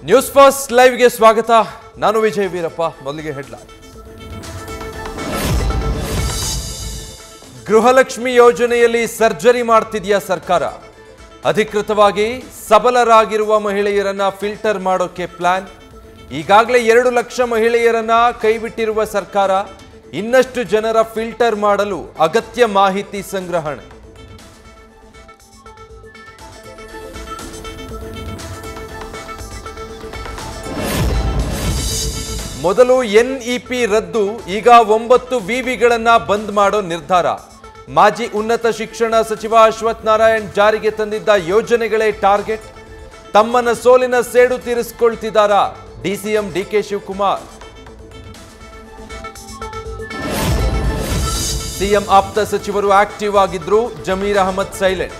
News first ಲೈವ್ಗೆ ಸ್ವಾಗತ. ನಾನು ವಿಜಯ್ ವೀರಪ್ಪ. ಮೊದಲಿಗೆ ಹೆಡ್ಲೈನ್. ಗೃಹಲಕ್ಷ್ಮಿ ಯೋಜನೆಯಲ್ಲಿ ಸರ್ಜರಿ ಮಾಡ್ತಿದೆಯಾ ಸರ್ಕಾರ? ಅಧಿಕೃತವಾಗಿ ಸಬಲರಾಗಿರುವ ಮಹಿಳೆಯರನ್ನ ಫಿಲ್ಟರ್ ಮಾಡೋಕೆ ಪ್ಲಾನ್. ಈಗಾಗಲೇ 2 ಲಕ್ಷ ಮಹಿಳೆಯರನ್ನ ಕೈಬಿಟ್ಟಿರುವ ಸರ್ಕಾರ ಇನ್ನಷ್ಟು ಜನರ ಫಿಲ್ಟರ್ ಮಾಡಲು ಅಗತ್ಯ ಮಾಹಿತಿ ಸಂಗ್ರಹಣೆ. ಮೊದಲು ಎನ್ಇಪಿ ರದ್ದು, ಈಗ 9 ವಿವಿಗಳನ್ನ ಬಂದ್ ಮಾಡೋ ನಿರ್ಧಾರ. ಮಾಜಿ ಉನ್ನತ ಶಿಕ್ಷಣ ಸಚಿವ ಅಶ್ವಥ್ ನಾರಾಯಣ್ ಜಾರಿಗೆ ತಂದಿದ್ದ ಯೋಜನೆಗಳೇ ಟಾರ್ಗೆಟ್. ತಮ್ಮನ ಸೋಲಿನ ಸೇಡು ತೀರಿಸಿಕೊಳ್ತಿದ್ದಾರ ಡಿಸಿಎಂ ಡಿಕೆ ಶಿವಕುಮಾರ್. ಸಿಎಂ ಆಪ್ತ ಸಚಿವರು ಆಕ್ಟಿವ್ ಆಗಿದ್ರು, ಜಮೀರ್ ಅಹಮದ್ ಸೈಲೆಂಟ್.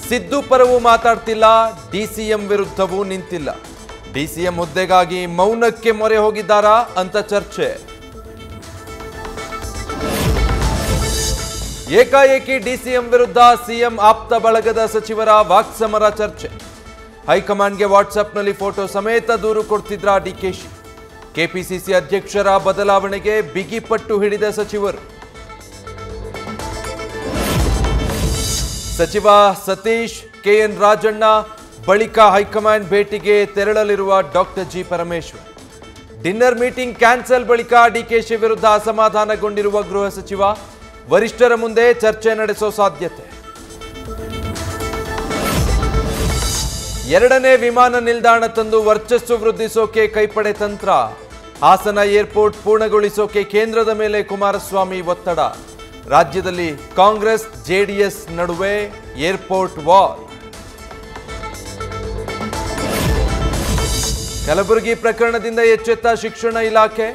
ಸಿದ್ದು ಪರವೂ ಮಾತಾಡ್ತಿಲ್ಲ, ಡಿಸಿಎಂ ವಿರುದ್ಧವೂ ನಿಂತಿಲ್ಲ. ಡಿಸಿಎಂ ಹುದ್ದೆಗಾಗಿ ಮೌನಕ್ಕೆ ಮೊರೆ ಹೋಗಿದ್ದಾರಾ ಅಂತ ಚರ್ಚೆ. ಏಕಾಏಕಿ ಡಿಸಿಎಂ ವಿರುದ್ಧ ಸಿಎಂ ಆಪ್ತ ಬಳಗದ ಸಚಿವರ ವಾಕ್ಸಮರ ಚರ್ಚೆ. ಹೈಕಮಾಂಡ್ಗೆ ವಾಟ್ಸ್ಆಪ್ನಲ್ಲಿ ಫೋಟೋ ಸಮೇತ ದೂರು ಕೊಡ್ತಿದ್ರ ಡಿಕೆಶಿ. ಕೆಪಿಸಿಸಿ ಅಧ್ಯಕ್ಷರ ಬದಲಾವಣೆಗೆ ಬಿಗಿಪಟ್ಟು ಹಿಡಿದ ಸಚಿವರು. ಸಚಿವ ಸತೀಶ್, ಕೆಎನ್ ರಾಜಣ್ಣ ಬಳಿಕ ಹೈಕಮಾಂಡ್ ಭೇಟಿಗೆ ತೆರಳಲಿರುವ doctor G Parameshwar. Dinner meeting cancel ಬಳಿಕ ಡಿಕೆಶಿ ವಿರುದ್ಧ ಅಸಮಾಧಾನಗೊಂಡಿರುವ ಗೃಹ ಸಚಿವ. ವರಿಷ್ಠರ ಮುಂದೆ ಚರ್ಚೆ ನಡೆಸೋ ಸಾಧ್ಯತೆ. 2ನೇ ವಿಮಾನ ನಿಲ್ದಾಣ ತಂದು ವರ್ಚಸ್ಸು ವೃದ್ಧಿಸೋಕೆ ಕೈಪಡೆ ತಂತ್ರ. ಹಾಸನ ಏರ್ಪೋರ್ಟ್ ಪೂರ್ಣಗೊಳಿಸೋಕೆ ಕೇಂದ್ರದ ಮೇಲೆ ಕುಮಾರಸ್ವಾಮಿ ಒತ್ತಡ. ರಾಜ್ಯದಲ್ಲಿ ಕಾಂಗ್ರೆಸ್ ಜೆಡಿಎಸ್ ನಡುವೆ ಏರ್ಪೋರ್ಟ್ ವಾರ್. ಕಲಬುರಗಿ ಪ್ರಕರಣದಿಂದ ಎಚ್ಚೆತ್ತ ಶಿಕ್ಷಣ ಇಲಾಖೆ.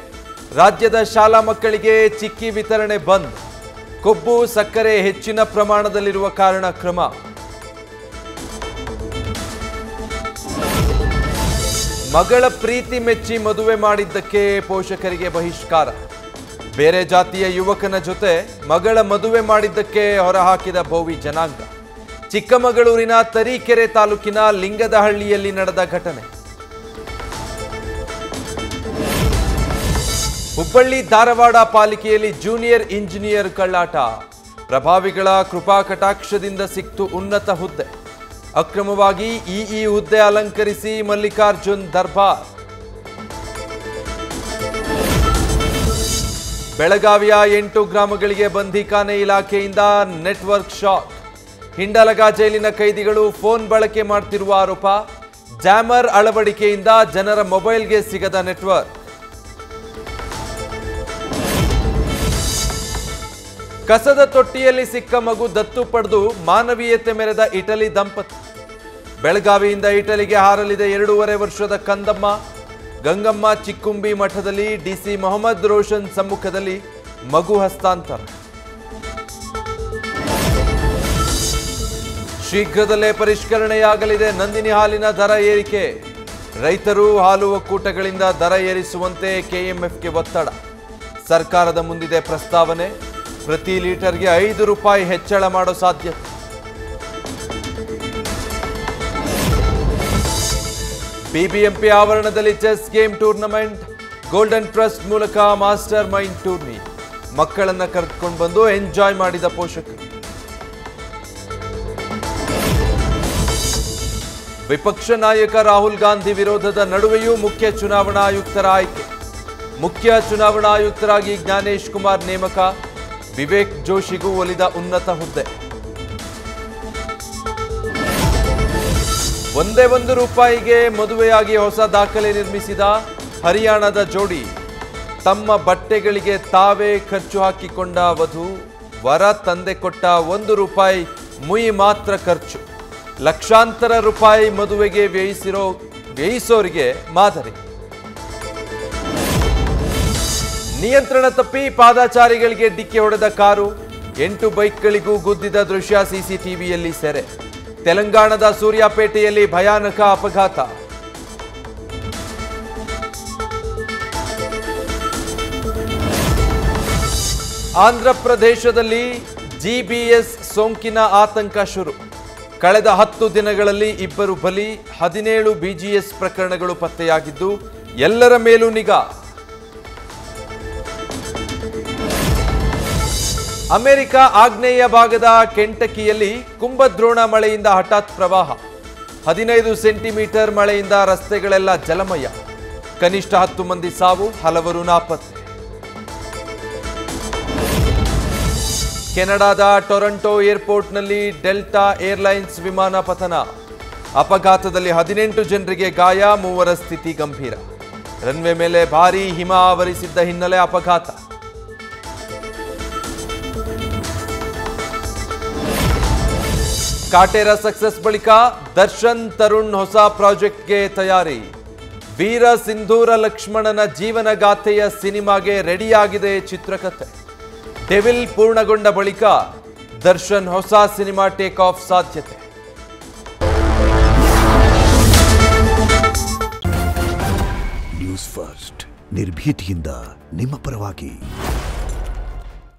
ರಾಜ್ಯದ ಶಾಲಾ ಮಕ್ಕಳಿಗೆ ಚಿಕ್ಕಿ ವಿತರಣೆ ಬಂದ್. ಕೊಬ್ಬು ಸಕ್ಕರೆ ಹೆಚ್ಚಿನ ಪ್ರಮಾಣದಲ್ಲಿರುವ ಕಾರಣ ಕ್ರಮ. ಮಗಳ ಪ್ರೀತಿ ಮೆಚ್ಚಿ ಮದುವೆ ಮಾಡಿದ್ದಕ್ಕೆ ಪೋಷಕರಿಗೆ ಬಹಿಷ್ಕಾರ. ಬೇರೆ ಜಾತಿಯ ಯುವಕನ ಜೊತೆ ಮಗಳ ಮದುವೆ ಮಾಡಿದ್ದಕ್ಕೆ ಹೊರಹಾಕಿದ ಬೋವಿ ಜನಾಂಗ. ಚಿಕ್ಕಮಗಳೂರಿನ ತರೀಕೆರೆ ತಾಲೂಕಿನ ಲಿಂಗದಹಳ್ಳಿಯಲ್ಲಿ ನಡೆದ ಘಟನೆ. ಹುಬ್ಬಳ್ಳಿ ಧಾರವಾಡ ಪಾಲಿಕೆಯಲ್ಲಿ ಜೂನಿಯರ್ ಇಂಜಿನಿಯರ್ ಕಳ್ಳಾಟ. ಪ್ರಭಾವಿಗಳ ಕೃಪಾ ಕಟಾಕ್ಷದಿಂದ ಸಿಕ್ತು ಉನ್ನತ ಹುದ್ದೆ. ಅಕ್ರಮವಾಗಿ ಇಇ ಹುದ್ದೆ ಅಲಂಕರಿಸಿ ಮಲ್ಲಿಕಾರ್ಜುನ್ ದರ್ಬಾರ್. ಬೆಳಗಾವಿಯ 8 ಗ್ರಾಮಗಳಿಗೆ ಬಂಧಿಖಾನೆ ಇಲಾಖೆಯಿಂದ ನೆಟ್ವರ್ಕ್ ಶಾಕ್. ಹಿಂಡಲಗ ಜೈಲಿನ ಕೈದಿಗಳು ಫೋನ್ ಬಳಕೆ ಮಾಡ್ತಿರುವ ಆರೋಪ. ಜಾಮರ್ ಅಳವಡಿಕೆಯಿಂದ ಜನರ ಮೊಬೈಲ್ಗೆ ಸಿಗದ ನೆಟ್ವರ್ಕ್. ಕಸದ ತೊಟ್ಟಿಯಲ್ಲಿ ಸಿಕ್ಕ ಮಗು ದತ್ತು ಪಡೆದು ಮಾನವೀಯತೆ ಮೆರೆದ ಇಟಲಿ ದಂಪತಿ. ಬೆಳಗಾವಿಯಿಂದ ಇಟಲಿಗೆ ಹಾರಲಿದೆ 2.5 ವರ್ಷದ ಕಂದಮ್ಮ. ಗಂಗಮ್ಮ ಚಿಕ್ಕುಂಬಿ ಮಠದಲ್ಲಿ ಡಿಸಿ ಮೊಹಮ್ಮದ್ ರೋಷನ್ ಸಮ್ಮುಖದಲ್ಲಿ ಮಗು ಹಸ್ತಾಂತರ. ಶೀಘ್ರದಲ್ಲೇ ಪರಿಷ್ಕರಣೆಯಾಗಲಿದೆ ನಂದಿನಿ ಹಾಲಿನ ದರ ಏರಿಕೆ. ರೈತರು ಹಾಲು ಒಕ್ಕೂಟಗಳಿಂದ ದರ ಏರಿಸುವಂತೆ ಕೆಎಂಎಫ್ಗೆ ಒತ್ತಡ. ಸರ್ಕಾರದ ಮುಂದಿದೆ ಪ್ರಸ್ತಾವನೆ. ಪ್ರತಿ ಲೀಟರ್ಗೆ 5 ರೂಪಾಯಿ ಹೆಚ್ಚಳ ಮಾಡೋ ಸಾಧ್ಯತೆ. ಬಿಬಿಎಂಪಿ ಆವರಣದಲ್ಲಿ chess game tournament. Golden trust ಮೂಲಕ ಮಾಸ್ಟರ್ ಮೈಂಡ್ ಟೂರ್ನಿ. ಮಕ್ಕಳನ್ನ ಕರೆದುಕೊಂಡು ಬಂದು ಎಂಜಾಯ್ ಮಾಡಿದ ಪೋಷಕರು. ವಿಪಕ್ಷ ನಾಯಕ ರಾಹುಲ್ ಗಾಂಧಿ ವಿರೋಧದ ನಡುವೆಯೂ ಮುಖ್ಯ ಚುನಾವಣಾ ಆಯುಕ್ತರ ಆಯ್ಕೆ. ಮುಖ್ಯ ಚುನಾವಣಾ ಆಯುಕ್ತರಾಗಿ ಜ್ಞಾನೇಶ್ ಕುಮಾರ್ ನೇಮಕ. ವಿವೇಕ್ ಜೋಶಿಗೂ ಒಲಿದ ಉನ್ನತ ಹುದ್ದೆ. ಒಂದೇ 1 ರೂಪಾಯಿಗೆ ಮದುವೆಯಾಗಿ ಹೊಸ ದಾಖಲೆ ನಿರ್ಮಿಸಿದ ಹರಿಯಾಣದ ಜೋಡಿ. ತಮ್ಮ ಬಟ್ಟೆಗಳಿಗೆ ತಾವೇ ಖರ್ಚು ಹಾಕಿಕೊಂಡ ವಧು. ವರ ತಂದೆ ಕೊಟ್ಟ 1 ರೂಪಾಯಿ ಮುಯಿ ಮಾತ್ರ ಖರ್ಚು. ಲಕ್ಷಾಂತರ ರೂಪಾಯಿ ಮದುವೆಗೆ ವ್ಯಯಿಸೋರಿಗೆ ಮಾದರಿ. ನಿಯಂತ್ರಣ ತಪ್ಪಿ ಪಾದಚಾರಿಗಳಿಗೆ ಡಿಕ್ಕಿ ಹೊಡೆದ ಕಾರು. 8 ಬೈಕ್ಗಳಿಗೂ ಗುದ್ದಿದ ದೃಶ್ಯ ಸಿಸಿಟಿವಿಯಲ್ಲಿ ಸೆರೆ. ತೆಲಂಗಾಣದ ಸೂರ್ಯಾಪೇಟೆಯಲ್ಲಿ ಭಯಾನಕ ಅಪಘಾತ. ಆಂಧ್ರ ಪ್ರದೇಶದಲ್ಲಿ ಜಿಬಿಎಸ್ ಸೋಂಕಿನ ಆತಂಕ ಶುರು. ಕಳೆದ 10 ದಿನಗಳಲ್ಲಿ ಇಬ್ಬರು ಬಲಿ, 17 ಬಿಜಿಎಸ್ ಪ್ರಕರಣಗಳು ಪತ್ತೆಯಾಗಿದ್ದು ಎಲ್ಲರ ಮೇಲೂ ನಿಗಾ. ಅಮೆರಿಕ ಆಗ್ನೇಯ ಭಾಗದ ಕೆಂಟಕಿಯಲ್ಲಿ ಕುಂಭದ್ರೋಣ ಮಳೆಯಿಂದ ಹಠಾತ್ ಪ್ರವಾಹ, 15 ಸೆಂಟಿಮೀಟರ್ ಮಳೆಯಿಂದ ರಸ್ತೆಗಳೆಲ್ಲ ಜಲಮಯ, ಕನಿಷ್ಠ 10 ಮಂದಿ ಸಾವು, ಹಲವರು ನಾಪತ್ತೆ. ಕೆನಡಾದ ಟೊರೊಂಟೊ ಏರ್ಪೋರ್ಟ್ನಲ್ಲಿ ಡೆಲ್ಟಾ ಏರ್ಲೈನ್ಸ್ ವಿಮಾನ ಪತನ, ಅಪಘಾತದಲ್ಲಿ 18 ಜನರಿಗೆ ಗಾಯ, 3 ಸ್ಥಿತಿ ಗಂಭೀರ. ರನ್ವೇ ಮೇಲೆ ಭಾರೀ ಹಿಮ ಆವರಿಸಿದ್ದ ಹಿನ್ನೆಲೆ ಅಪಘಾತ. ಕಾಟೇರ ಸಕ್ಸಸ್ ಬಳಿಕ ದರ್ಶನ್ ತರುಣ್ ಹೊಸ ಪ್ರಾಜೆಕ್ಟ್ಗೆ ತಯಾರಿ. ವೀರ ಸಿಂಧೂರ ಲಕ್ಷ್ಮಣನ ಜೀವನಗಾಥೆಯ ಸಿನಿಮಾಗೆ ರೆಡಿಯಾಗಿದೆ ಚಿತ್ರಕಥೆ. ಡೆವಿಲ್ ಪೂರ್ಣಗೊಂಡ ಬಳಿಕ ದರ್ಶನ್ ಹೊಸ ಸಿನಿಮಾ ಟೇಕ್ ಆಫ್ ಸಾಧ್ಯತೆ. ನ್ಯೂಸ್ ಫಸ್ಟ್ ನಿರ್ಭೀತಿಯಿಂದ ನಿಮ್ಮ ಪರವಾಗಿ.